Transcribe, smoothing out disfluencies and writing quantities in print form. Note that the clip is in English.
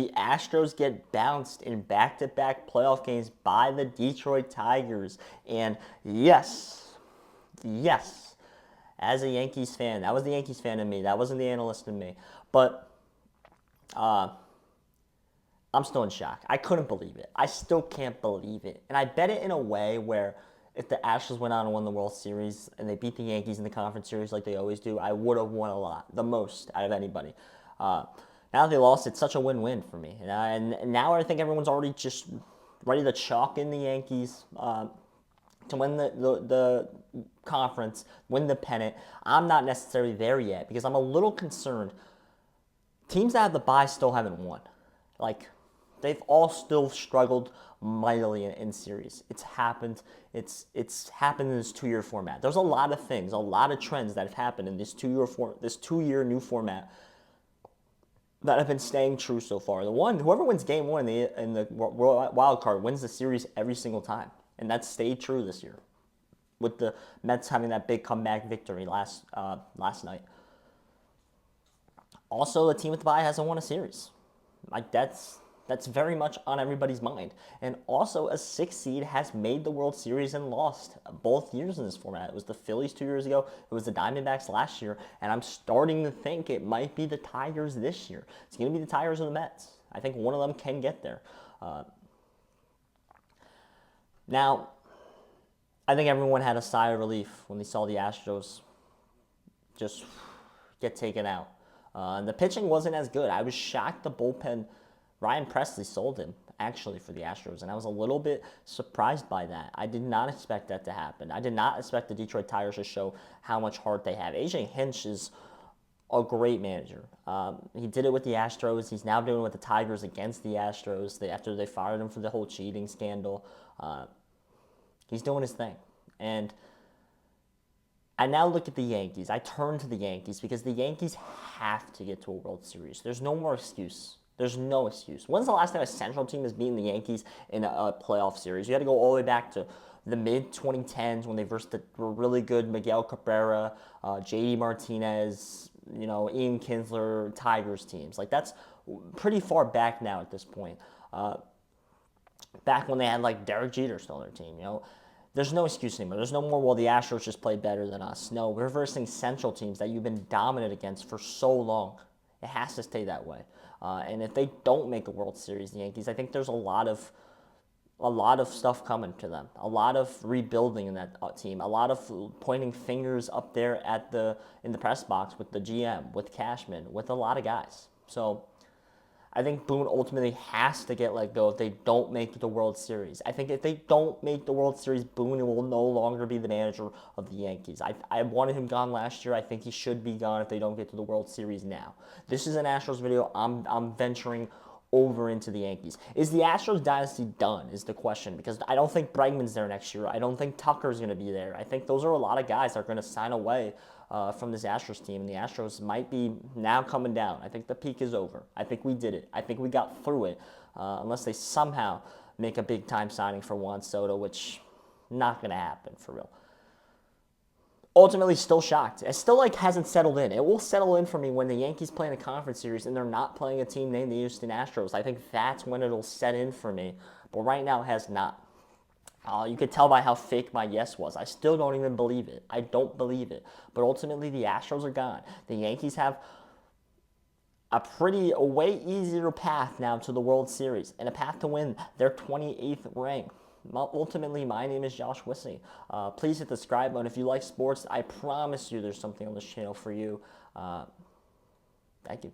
The Astros get bounced in back-to-back playoff games by the Detroit Tigers. And yes, yes, as a Yankees fan, that was the Yankees fan in me. That wasn't the analyst in me. But I'm still in shock. I couldn't believe it. I still can't believe it. And I bet it in a way where if the Astros went on and won the World Series and they beat the Yankees in the conference series like they always do, I would have won a lot, the most out of anybody. Now they lost, it's such a win-win for me. And now I think everyone's already just ready to chalk in the Yankees to win the conference, win the pennant. I'm not necessarily there yet because I'm a little concerned. Teams that have the bye still haven't won. Like, they've all still struggled mightily in series. It's happened. It's happened in this 2-year format. There's a lot of things, a lot of trends that have happened in this 2-year new format that have been staying true so far. Whoever wins game one in the wild card wins the series every single time, and that's stayed true this year, with the Mets having that big comeback victory last night. Also, the team with the bye hasn't won a series. Like that's very much on everybody's mind. And also, a 6 seed has made the World Series and lost both years in this format. It was the Phillies 2 years ago. It was the Diamondbacks last year. And I'm starting to think it might be the Tigers this year. It's going to be the Tigers or the Mets. I think one of them can get there. Now, I think everyone had a sigh of relief when they saw the Astros just get taken out. The pitching wasn't as good. I was shocked the bullpen. Ryan Presley sold him, actually, for the Astros, and I was a little bit surprised by that. I did not expect that to happen. I did not expect the Detroit Tigers to show how much heart they have. A.J. Hinch is a great manager. He did it with the Astros. He's now doing it with the Tigers against the Astros after they fired him for the whole cheating scandal. He's doing his thing. And I now look at the Yankees. I turn to the Yankees because the Yankees have to get to a World Series. There's no more excuse. There's no excuse. When's the last time a Central team has beaten the Yankees in a playoff series? You had to go all the way back to the mid-2010s when they versed the really good Miguel Cabrera, J.D. Martinez, Ian Kinsler, Tigers teams. Like, that's pretty far back now at this point. Back when they had, like, Derek Jeter still on their team, There's no excuse anymore. There's no more, well, the Astros just played better than us. No, we're versing Central teams that you've been dominant against for so long. It has to stay that way. And if they don't make a World Series, the Yankees, I think there's a lot of stuff coming to them. A lot of rebuilding in that team. A lot of pointing fingers up there in the press box with the GM, with Cashman, with a lot of guys. So I think Boone ultimately has to get let go if they don't make the World Series. I think if they don't make the World Series, Boone will no longer be the manager of the Yankees. I wanted him gone last year. I think he should be gone if they don't get to the World Series now. This is an Astros video. I'm venturing over into the Yankees. Is the Astros dynasty done is the question, because I don't think Bregman's there next year. I don't think Tucker's going to be there. I think those are a lot of guys that are going to sign away from this Astros team, and the Astros might be now coming down. I think the peak is over. I think we did it. I think we got through it, unless they somehow make a big-time signing for Juan Soto, which not going to happen for real. Ultimately, still shocked. It still hasn't settled in. It will settle in for me when the Yankees play in a conference series and they're not playing a team named the Houston Astros. I think that's when it'll set in for me. But right now, it has not. You could tell by how fake my yes was. I still don't even believe it. I don't believe it. But ultimately, the Astros are gone. The Yankees have a way easier path now to the World Series and a path to win their 28th rank. Ultimately, my name is Josh Wissing. Please hit the subscribe button if you like sports. I promise you there's something on this channel for you. Thank you.